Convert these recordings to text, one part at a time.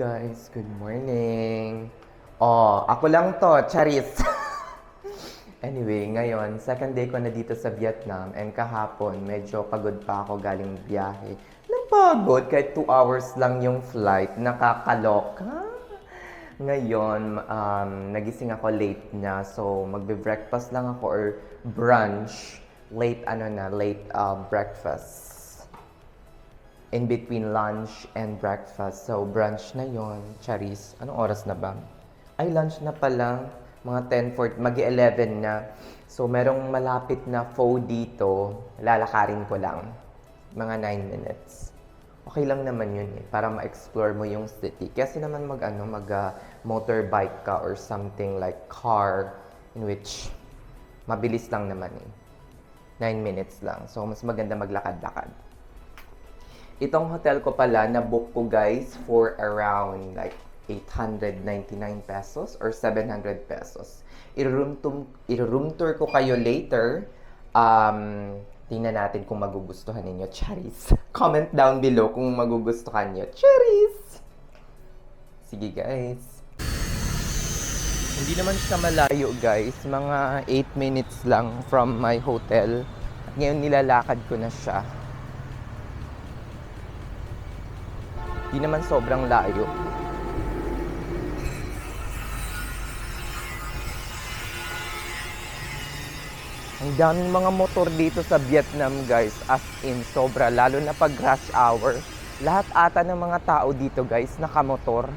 guys, good morning. Oh, ako lang to, Charis. Anyway, ngayon, second day ko na dito sa Vietnam and kahapon, medyo pagod pa ako galing biyahe. Napagod, kahit 2 hours lang yung flight, nakakaloka. Ngayon, nagising ako late na, so magbe-breakfast lang ako or brunch. Late breakfast. In between lunch and breakfast. So, brunch na yon, Charis. Anong oras na ba? Ay, lunch na pala. Mga 10:40, mag-11 na. So, merong malapit na pho dito. Lalakarin ko lang. Mga 9 minutes. Okay lang naman yun eh, para ma-explore mo yung city. Kasi naman motorbike ka or something like car in which mabilis lang naman eh. 9 minutes lang. So, mas maganda maglakad-lakad. Itong hotel ko pala, na-book ko guys for around like 899 pesos or 700 pesos. I-room tour ko kayo later. Tingnan natin kung magugustuhan ninyo. Charis! Comment down below kung magugustuhan nyo. Charis! Sige guys. Hindi naman siya malayo guys. Mga 8 minutes lang from my hotel. At ngayon nilalakad ko na siya. Di naman sobrang layo. Ang daming mga motor dito sa Vietnam guys, as in sobra, lalo na pag rush hour. Lahat ata ng mga tao dito guys, nakamotor.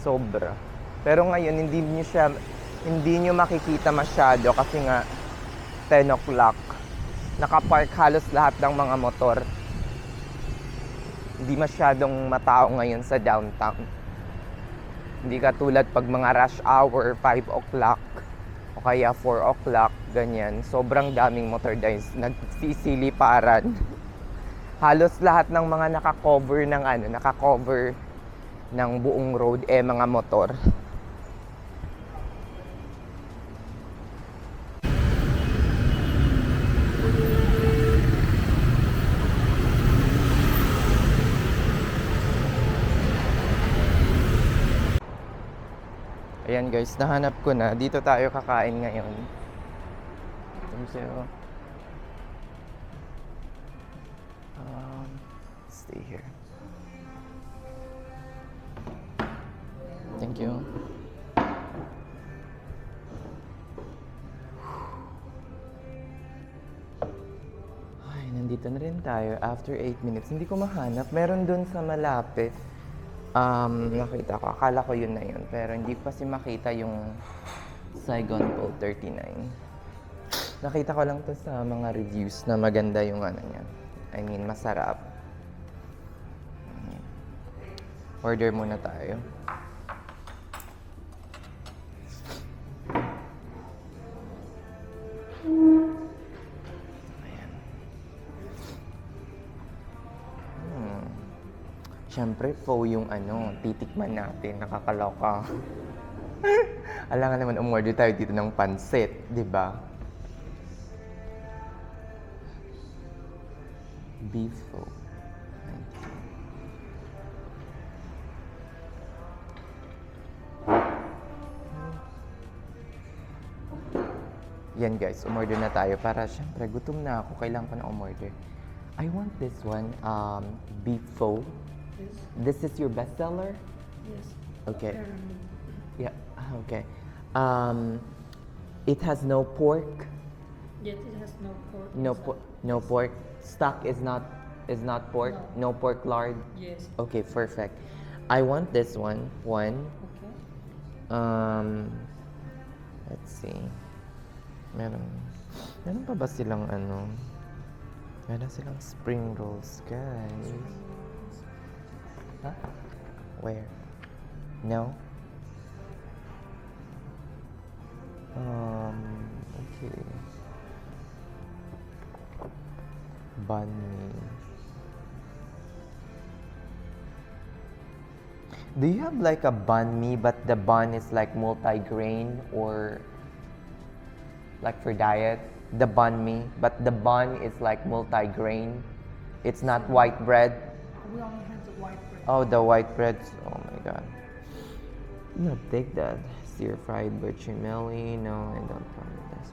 Sobra. Pero ngayon hindi nyo makikita masyado kasi nga 10 o'clock. Nakapark halos lahat ng mga motor. Hindi masyadong matao ngayon sa downtown. Hindi katulad pag mga rush hour, 5 o'clock o kaya 4 o'clock, ganyan. Sobrang daming motor guys, nagsisiliparan. Halos lahat ng mga naka-cover ng buong road mga motor. Ayan guys, nahanap ko na. Dito tayo kakain ngayon. Stay here. Thank you. Ay, nandito na rin tayo after 8 minutes. Hindi ko mahanap. Meron dun sa malapit. Nakita ko. Akala ko yun na yun. Pero hindi pa kasi makita yung Saigon Pool 39. Nakita ko lang to sa mga reviews na maganda yung niya. I mean, masarap. Order muna tayo. Siyempre, pho yung titikman natin. Nakakaloka. Alangan naman umorder tayo dito ng pansit, di ba? Beef pho. Yan guys, umorder na tayo para siyempre gutom na ako. Kailangan ko na umorder. I want this one, beef pho. Yes. This is your bestseller? Yes. Okay. Yeah, okay. It has no pork? Yes, it has no pork. No pork. Stock is not pork? No pork lard? Yes. Okay, perfect. I want this one. One. Okay. Let's see. Meron pa ba silang Meron silang spring rolls, guys. Huh? Where? No? Okay. Banh mi. Do you have like a banh mi but the bun is like multi-grain or like for diet? The banh mi, but the bun is like multi-grain. It's not white bread. We only have the white bread. Oh, the white bread. Oh my god. No, take that. Stir fried bechamel. No, I don't want this.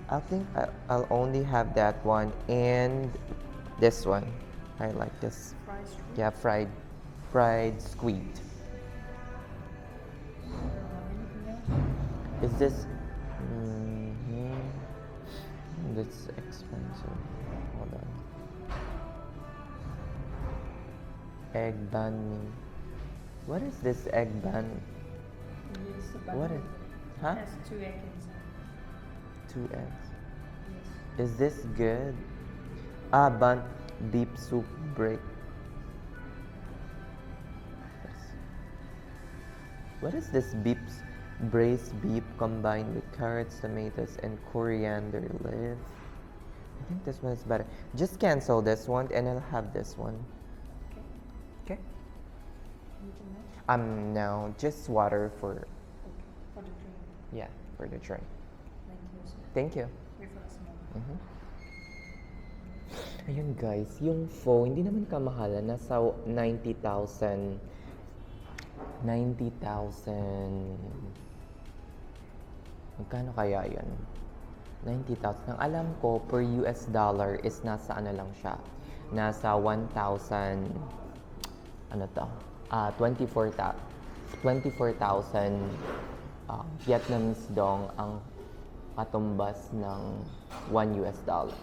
I think I'll only have that one and this one. I like this. Fries. Yeah, fried squid. Anything else? Is this? hmm That's expensive. Hold on. Egg banh mi. What is this egg banh? It's a What bun. is? Huh? It has 2 eggs inside. 2 eggs. Yes. Is this good? Ah, bun beef soup break. What is this beef? Braised beef combined with carrots, tomatoes, and coriander leaf. I think this one is better. Just cancel this one and I'll have this one. Okay. Okay. Anything else? No, just water for, Okay. For the drink. yeah, for the drink. Thank you, sir. Thank you. Wait for us a moment. Mhm. Ayun guys, yung phone, hindi naman kamahalan. Nasa 90,000. 90,000. Magkano kaya yun? 90,000. Ang alam ko, per US dollar is nasa ano lang siya. Nasa 1,000, ano to? 24,000 Vietnamese dong ang katumbas ng 1 US dollar.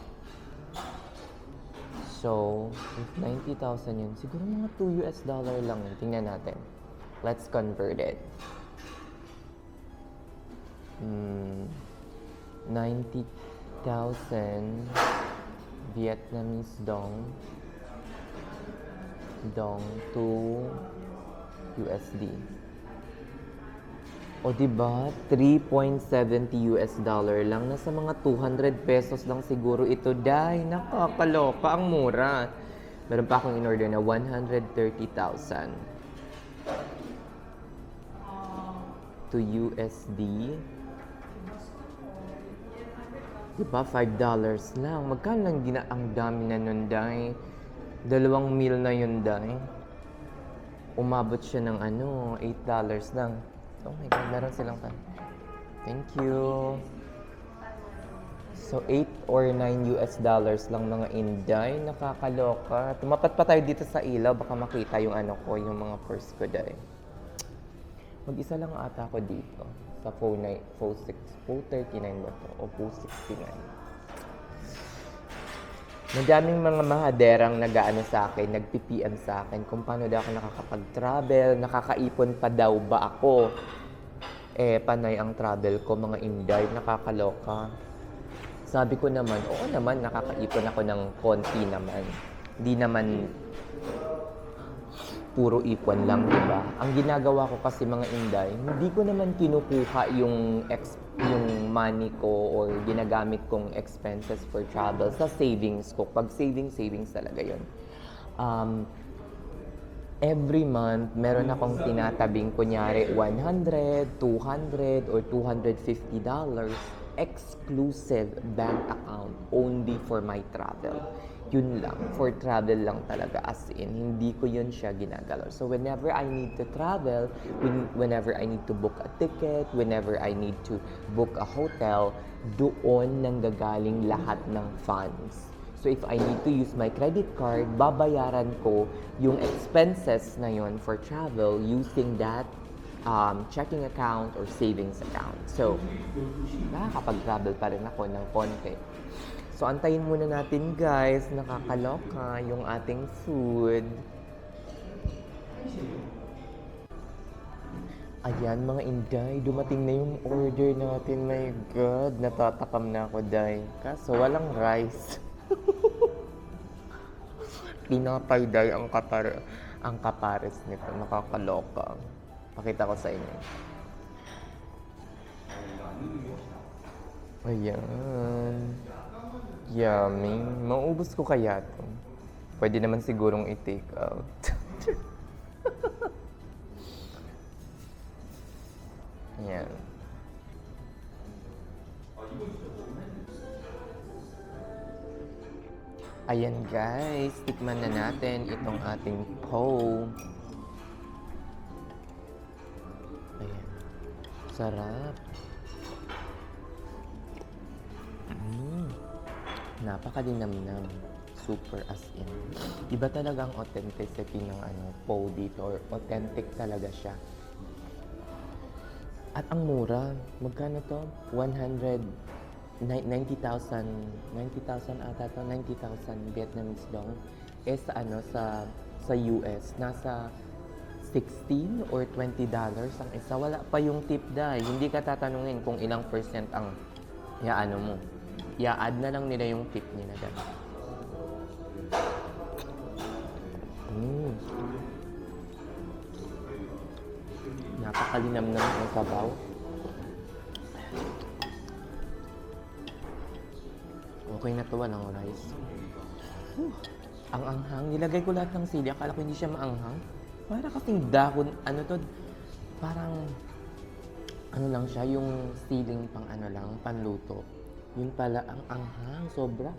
So, if 90,000 yun, siguro mga 2 US dollar lang yun. Tingnan natin. Let's convert it. 90,000 Vietnamese dong to USD. O diba, 3.70 US dollar lang. Nasa mga 200 pesos lang siguro ito. Dahil nakakaloka, ang mura. Meron pa akong in-order na 130,000 to USD. Diba, $5 lang. Magkano lang ang dami na nun, Day? 2 meal na yun, Day. Umabot siya ng $8 lang. Oh my God, meron silang pan. Thank you. So, 8 or 9 US dollars lang mga Inday. Nakakaloka. Tumapat pa tayo dito sa ilaw. Baka makita yung yung mga purse ko, Day. Mag-isa lang ata ako dito. Sa 439 ba to? O 469. Madaming mga mahaderang nag-aano sa akin, nag-PPM sa akin kung paano daw ako nakakapag-travel, nakakaipon pa daw ba ako. Panay ang travel ko, mga Inday, nakakaloka. Sabi ko naman, oo naman, nakakaipon ako ng konti naman. Hindi naman puro ipon lang, di ba? Ang ginagawa ko kasi mga Inday, hindi ko naman kinukuha yung money ko or ginagamit kong expenses for travel sa savings ko. Pag savings talaga yun. Every month, meron akong tinatabing kunyari 100, 200, or $250 exclusive bank account only for my travel. Yun lang. For travel lang talaga. As in, hindi ko yun siya ginagalaw. So, whenever I need to travel, whenever I need to book a ticket, whenever I need to book a hotel, doon nanggagaling lahat ng funds. So, if I need to use my credit card, babayaran ko yung expenses na yun for travel using that checking account or savings account. So, nakakapag-travel pa rin ako ng konti. So, antayin muna natin guys, nakakaloka yung ating food. Ayan mga Inday, dumating na yung order natin. My God, natatakam na ako, Day. Kaso walang rice. Pinapay, Day, ang kapares nito. Nakakaloka. Pakita ko sa inyo. Ayan. Yummy. Maubos ko kaya to. Pwede naman sigurong i-take out. Ayan. Ayan guys, tikman na natin itong ating po. Ayan. Sarap. Napakalinamnam. Super as in. Iba talagang authenticity ng po dito, or authentic talaga siya. At ang mura, magkano to? 90,000 ata to, 90,000 Vietnamese dong. Sa US, nasa 16 or 20 dollars ang isa. Wala pa yung tip dahil hindi ka tatanungin kung ilang percent ang mo. I-add na lang nila yung tip nila dyan. Napakalinamnam ng sabaw. Okay na to, walang rice. Ang anghang. Nilagay ko lahat ng sili. Akala ko hindi siya maanghang. Para kasing dahon. Parang lang siya, yung siling panluto. Yun pala ang anghang. Sobra.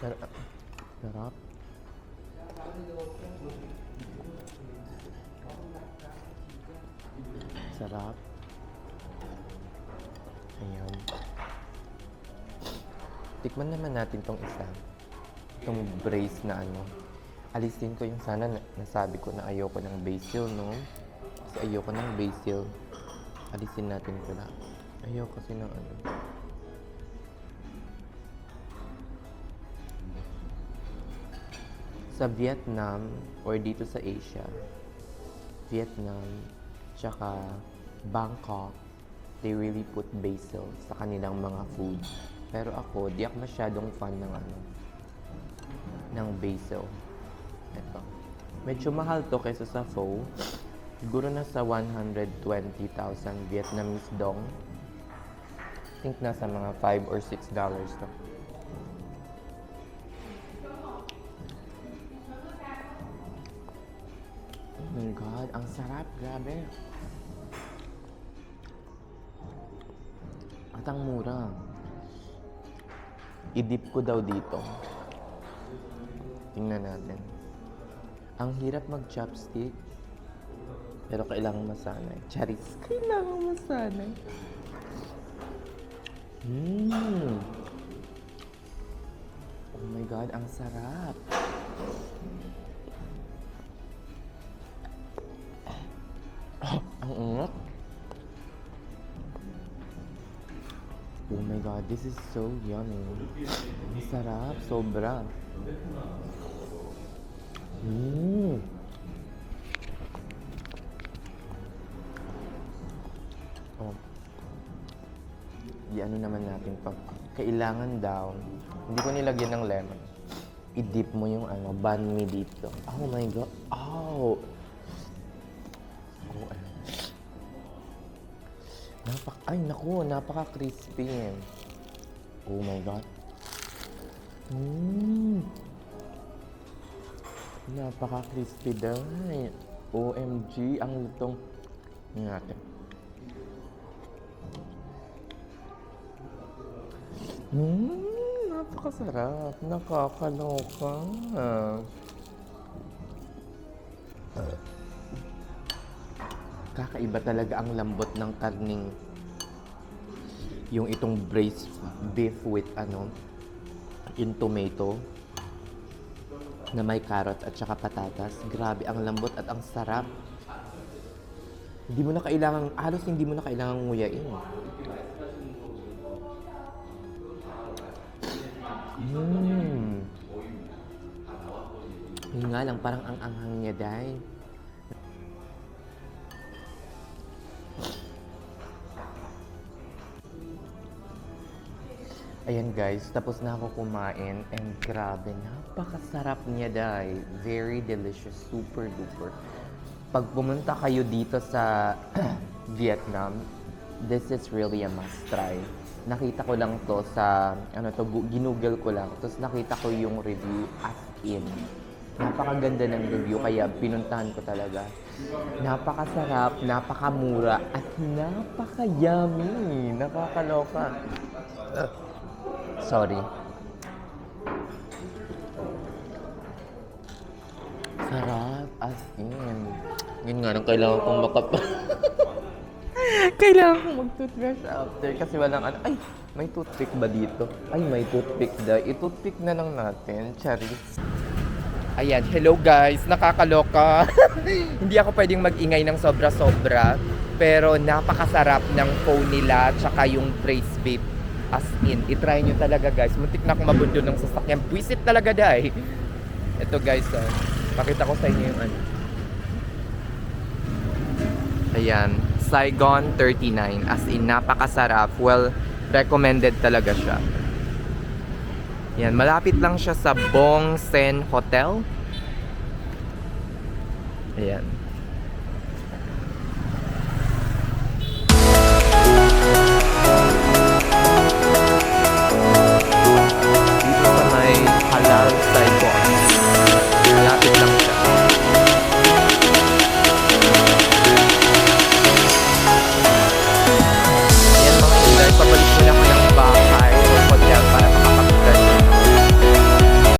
Sarap. Sarap. Ayan. Tikman naman natin tong isa. Itong brace na alisin ko yung sana nasabi ko na ayoko ng basil, no? Kasi ayoko ng basil. Alisin natin ko na. Ayoko kasi ng Sa Vietnam or dito sa Asia, Vietnam, tsaka Bangkok, they really put basil sa kanilang mga food. Pero ako, di ako masyadong fan ng basil. Ito. Medyo mahal to kaysa sa pho. Siguro nasa 120,000 Vietnamese dong. I think nasa mga 5 or 6 dollars to. Oh my God, ang sarap, grabe. At ang mura. I-dip ko daw dito. Tingnan natin. Ang hirap mag-chopstick. Pero kailangan masanay. Charis, kailangan masanay. Oh my God, ang sarap. Ang ungot. Oh my God, this is so yummy. Ang sarap, sobra. Oh. Ano naman natin pa. Kailangan daw, hindi ko nilagyan ng lemon. I-dip mo yung banh mi dito. Oh my God. Oh. Napaka-crispy. Oh my God. Napaka-crispy daw. OMG, ang lutong. Tingnan natin. Napakasarap. Nakakaloka. Kakaiba talaga ang lambot ng karning. Yung itong braised beef with yung tomato na may carrot at saka patatas. Grabe ang lambot at ang sarap. Halos hindi mo na kailangang nguyain. Yun nga lang, parang ang anghang niya dahil. Ayan guys, tapos na ako kumain and grabe, napakasarap niya dahil. Very delicious, super duper. Pag pumunta kayo dito sa Vietnam, this is really a must try. Nakita ko lang to sa, ginugol ko lang. Tapos nakita ko yung review as in. Napakaganda ng review kaya pinuntahan ko talaga. Napakasarap, napakamura, at napaka-yummy. Nakakaloka. Sorry. Sarap, as in. Yun nga, nang kailangan kong kailangan kong mag-toothbrush after kasi walang ano. Ay, may toothpick ba dito? Ay, may toothpick daw. I-toothpick na lang natin. Charis. Ayan, hello guys. Nakakaloka. Hindi ako pwedeng mag-ingay ng sobra-sobra. Pero napakasarap ng phone nila tsaka yung brace vape. As in, itry nyo talaga guys. Muntik na akong mabundo ng sasakyan. Buisit talaga dahil. Ito guys, pakita ko sa inyo yung ano. Ayan, Saigon 39. As in, napakasarap. Well, recommended talaga siya. Yan, malapit lang siya sa Bong Sen Hotel. Ayan.